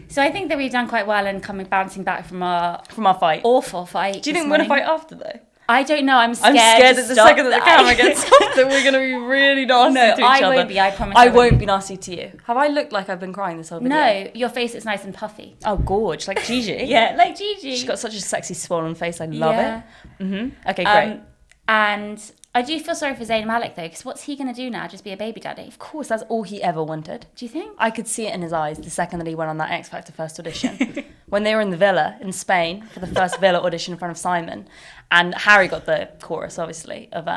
So I think that we've done quite well in bouncing back from our fight. awful fight. Do you think we're going to fight after though? I don't know. I'm scared. That the second that the camera gets off that we're going to be really nasty to each other. No, I won't be. I promise. I won't be nasty to you. Have I looked like I've been crying this whole video? No, your face is nice and puffy. Oh, gorge. Like Gigi. Yeah, like Gigi. She's got such a sexy swollen face. I love it. Mm-hmm. Okay, great. And I do feel sorry for Zayn Malik though, because what's he going to do now? Just be a baby daddy? Of course, that's all he ever wanted. Do you think? I could see it in his eyes the second that he went on that X Factor first audition. When they were in the villa in Spain for the first villa audition in front of Simon. And Harry got the chorus, obviously, of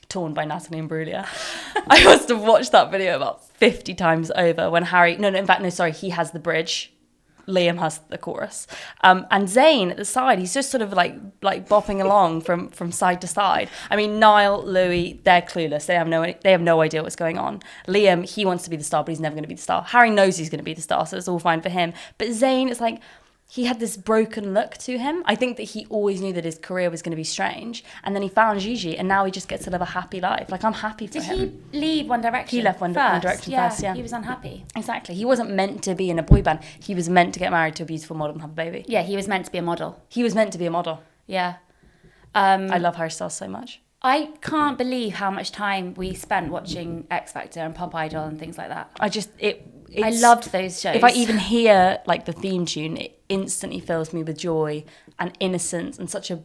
Torn by Natalie Imbruglia. I must have watched that video about 50 times over when Harry... he has the bridge. Liam has the chorus. And Zayn at the side, he's just sort of like bopping along from side to side. I mean, Niall, Louis, they're clueless. They have no idea what's going on. Liam, he wants to be the star, but he's never going to be the star. Harry knows he's going to be the star, so it's all fine for him. But Zayn, it's like... he had this broken look to him. I think that he always knew that his career was going to be strange. And then he found Gigi, and now he just gets to live a happy life. Like, I'm happy for him. Did he leave One Direction? He left One Direction first, yeah. He was unhappy. Exactly. He wasn't meant to be in a boy band. He was meant to get married to a beautiful model and have a baby. Yeah, he was meant to be a model. He was meant to be a model. Yeah. I love Harry Styles so much. I can't believe how much time we spent watching X Factor and Pop Idol and things like that. I loved those shows. If I even hear like the theme tune, it instantly fills me with joy and innocence and such a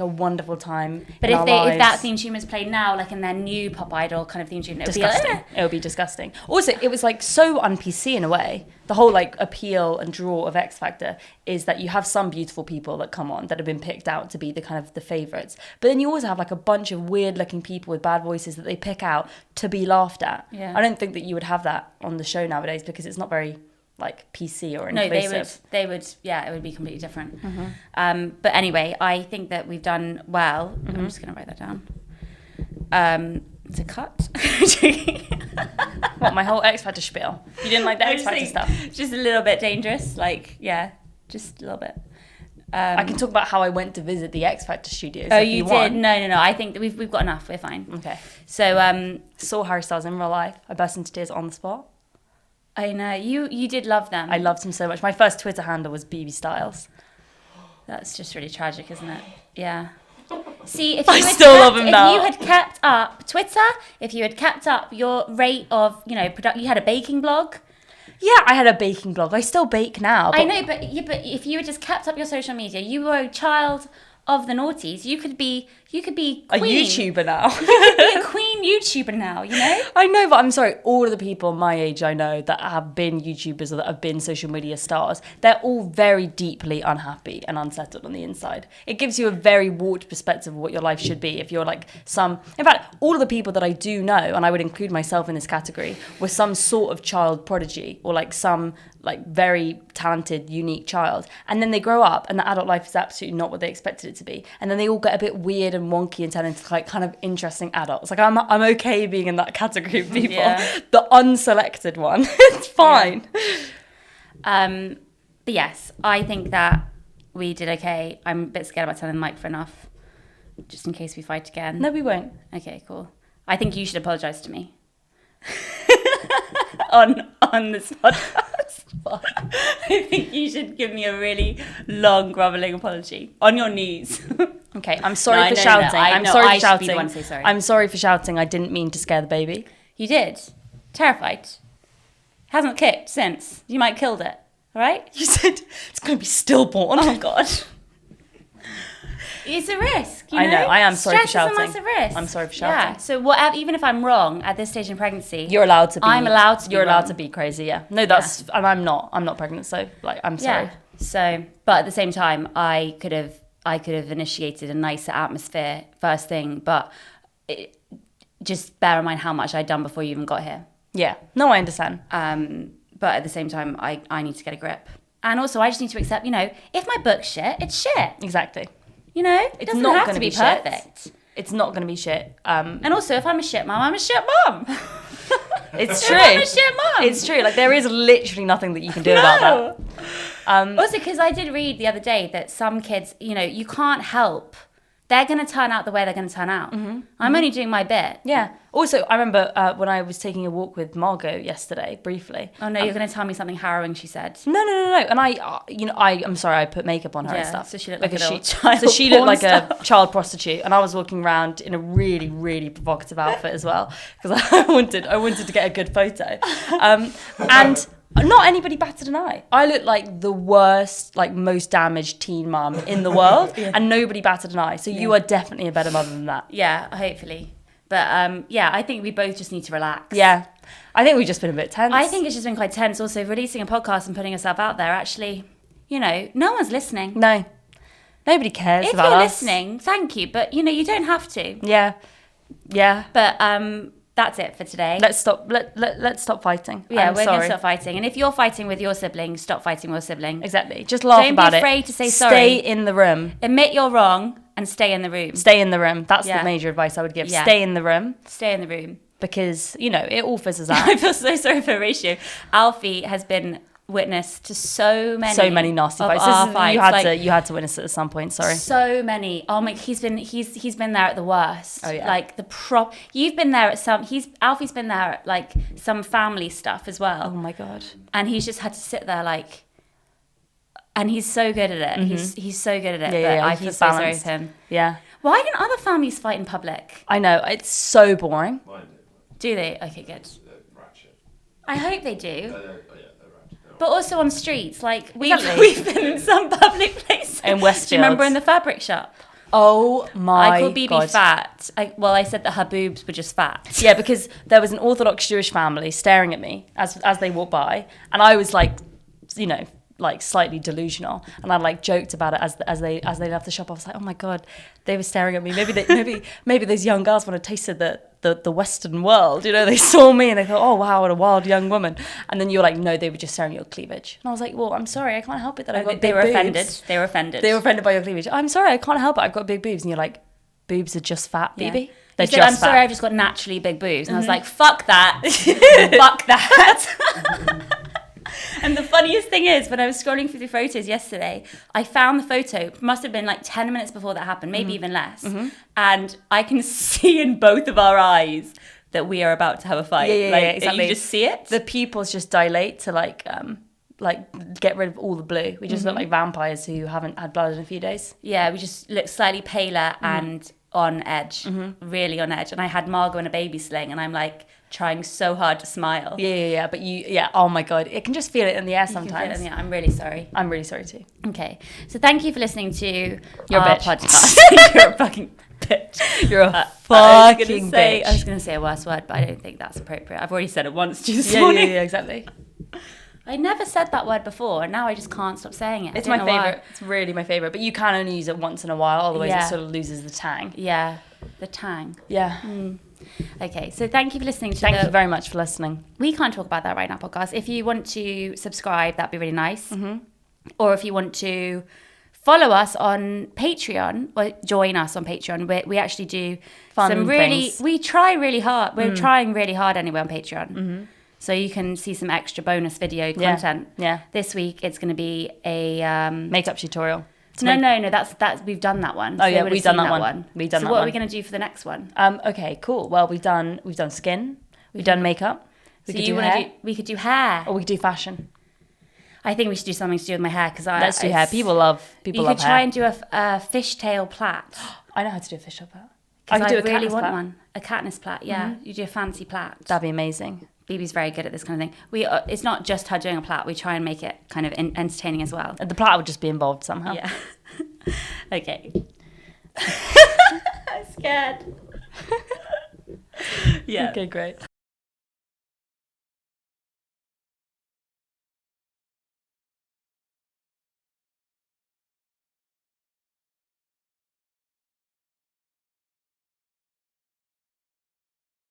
wonderful time. But if that theme tune was played now, like in their new Pop Idol kind of theme tune, it would be disgusting. It would be disgusting. Also, it was like so un-PC in a way. The whole like appeal and draw of X Factor is that you have some beautiful people that come on that have been picked out to be the kind of the favourites. But then you also have like a bunch of weird looking people with bad voices that they pick out to be laughed at. Yeah. I don't think that you would have that on the show nowadays because it's not very like PC or inclusive. No, they would, yeah, it would be completely different. Mm-hmm. But anyway, I think that we've done well. Mm-hmm. I'm just going to write that down. To cut. What, my whole X Factor spiel? You didn't like the X Factor stuff? Just a little bit dangerous, like, yeah, just a little bit. I can talk about how I went to visit the X Factor studios. Oh, you did? No. I think that we've got enough. We're fine. Okay. So, saw Harry Styles in real life. I burst into tears on the spot. I know you did love them. I loved him so much. My first Twitter handle was BB Styles. That's just really tragic, isn't it? Yeah. See, if you had kept up Twitter, if you had kept up your rate of, you had a baking blog. Yeah, I had a baking blog. I still bake now. I know, but if you had just kept up your social media, you were a child of the noughties. You could be queen. A YouTuber now. You could be a queen YouTuber now, you know? I know, but I'm sorry, all of the people my age I know that have been YouTubers or that have been social media stars, they're all very deeply unhappy and unsettled on the inside. It gives you a very warped perspective of what your life should be. If you're like in fact, all of the people that I do know, and I would include myself in this category, were some sort of child prodigy or like some like very talented, unique child. And then they grow up and the adult life is absolutely not what they expected it to be. And then they all get a bit weird and wonky and turn into like kind of interesting adults. Like I'm okay being in that category of people. Yeah. The unselected one. It's fine. Yeah. But yes, I think that we did okay. I'm a bit scared about telling Mike for enough, just in case we fight again. No, we won't. Okay, cool. I think you should apologise to me. on this podcast. I think you should give me a really long grovelling apology on your knees. Okay, I'm sorry for shouting. I'm sorry for shouting. I'm sorry for shouting. I didn't mean to scare the baby. You did. Terrified. Hasn't kicked since. You might have killed it. All right? You said it's going to be stillborn. Oh God. It's a risk. I know. I am sorry for shouting. Stress is a massive risk. I'm sorry for shouting. Yeah. So whatever, even if I'm wrong at this stage in pregnancy, you're allowed to be. I'm allowed to. You're allowed to be crazy. Yeah. No, that's. Yeah. And I'm not. I'm not pregnant. So like, I'm sorry. Yeah. So, but at the same time, I could have I could have initiated a nicer atmosphere first thing, but just bear in mind how much I'd done before you even got here. Yeah. No, I understand. But at the same time, I need to get a grip. And also, I just need to accept, if my book's shit, it's shit. Exactly. It doesn't have to be perfect. It's not going to be shit. And also, if I'm a shit mum, I'm a shit mum. It's true. I'm a shit mum. It's true. Like, there is literally nothing that you can do about that. Also, because I did read the other day that some kids, you can't help. They're going to turn out the way they're going to turn out. I'm only doing my bit. Yeah. Also, I remember when I was taking a walk with Margot yesterday, briefly. Oh no, you're going to tell me something harrowing she said. No. And I'm sorry, I put makap on her and stuff. So she looked like because a little child. So she looked like porn a child prostitute, and I was walking around in a really, really provocative outfit as well because I wanted to get a good photo, and. Not anybody batted an eye. I looked like the worst, like most damaged teen mum in the world, and nobody batted an eye. So you are definitely a better mother than that. Yeah, hopefully. But I think we both just need to relax. Yeah, I think we've just been a bit tense. I think it's just been quite tense. Also, releasing a podcast and putting yourself out there, actually, no one's listening. No, nobody cares if about you're us. listening, thank you. But, you don't have to. Yeah. But that's it for today. Let's stop. Let's stop fighting. Yeah, I'm we're going sorry. to stop fighting. And if you're fighting with your sibling, stop fighting with your sibling. Exactly. Just laugh Don't about it. be afraid to say sorry. Stay in the room. Admit you're wrong and stay in the room. Stay in the room. That's the major advice I would give. Yeah. Stay in the room. Stay in the room. Because, it all fizzles out. I feel so sorry for Horatio. Alfie has been witness to so many nasty of fights. our fights. You had to witness it at some point. Sorry. So many. Oh my! He's been there at the worst. Oh yeah. Like You've been there at some. Alfie's been there at like some family stuff as well. Oh my god. And he's just had to sit there like. And he's so good at it. Mm-hmm. He's so good at it. Yeah, but I feel so sorry for him. Yeah. Why don't other families fight in public? I know, it's so boring. Mine do. Do they? Okay, good. They're ratchet. I hope they do. They're ratchet. But also on streets, like Exactly. we've been in some public places. In Westfields. Do you remember in the fabric shop? Oh my I called Bebe god. fat. I said that her boobs were just fat. Yeah, because there was an Orthodox Jewish family staring at me as they walked by, and I was like, like slightly delusional, and I like joked about it as they left the shop. I was like, oh my god, they were staring at me. Maybe those young girls want to taste the Western world. They saw me and they thought, oh wow, what a wild young woman. And then you're like, no, they were just staring at your cleavage. And I was like, well, I'm sorry, I can't help it that I've got They big were boobs. offended. They were offended. They were offended by your cleavage. I'm sorry, I can't help it. I've got big boobs. And you're like, boobs are just fat, Yeah. baby. He They're said, just I'm sorry, fat. I've just got naturally big boobs. And I was like, fuck that. Fuck that. And the funniest thing is, when I was scrolling through the photos yesterday, I found the photo, must have been like 10 minutes before that happened, maybe even less. And I can see in both of our eyes that we are about to have a fight. Yeah, exactly. You just see it. The pupils just dilate to like get rid of all the blue. We just look like vampires who haven't had blood in a few days. Yeah, we just look slightly paler and on edge, really on edge. And I had Margot in a baby sling, and I'm like trying so hard to smile. Yeah. But oh my god, I can just feel it in the air You can feel it sometimes. in the air. I'm really sorry. I'm really sorry too. Okay, so thank you for listening to You're a our bitch. podcast. You're a fucking bitch. You're a I fucking was bitch. going to say a worse word, but I don't think that's appropriate. I've already said it once this Yeah, morning. exactly. I never said that word before, and now I just can't stop saying it. It's I my don't know why. favourite. It's really my favourite. But you can only use it once in a while, otherwise Yeah. it sort of loses the tang. Yeah, the tang. Yeah. Okay, so thank you for listening to Thank you very much for listening. We Can't Talk About That Right Now podcast. If you want to subscribe, that'd be really nice. Or if you want to follow us on Patreon, or join us on Patreon, we actually do Fun some really, things. we try really hard. We're trying really hard anyway on Patreon. So you can see some extra bonus video content. Yeah. This week it's going to be a Makeup tutorial. No. That's we've done that one. Oh, yeah, you would have we've done seen that one. We've done so that what are one. we going to do for the next one? Okay, cool. Well, we've done skin. We've done makeup. We So could you do want hair. to do? We could do hair. Or we could do fashion. I think we should do something to do with my hair because Let's do hair. People love You hair. could try and do a fishtail plait. I know how to do a fishtail plait. I could do a really Katniss want plait. one. A Katniss plait, yeah. You do a fancy plait. That'd be amazing. Bebe's very good at this kind of thing. It's not just her doing a plait. We try and make it kind of entertaining as well. The plait would just be involved somehow. Yeah. Okay. I'm scared. Yeah. Okay, great.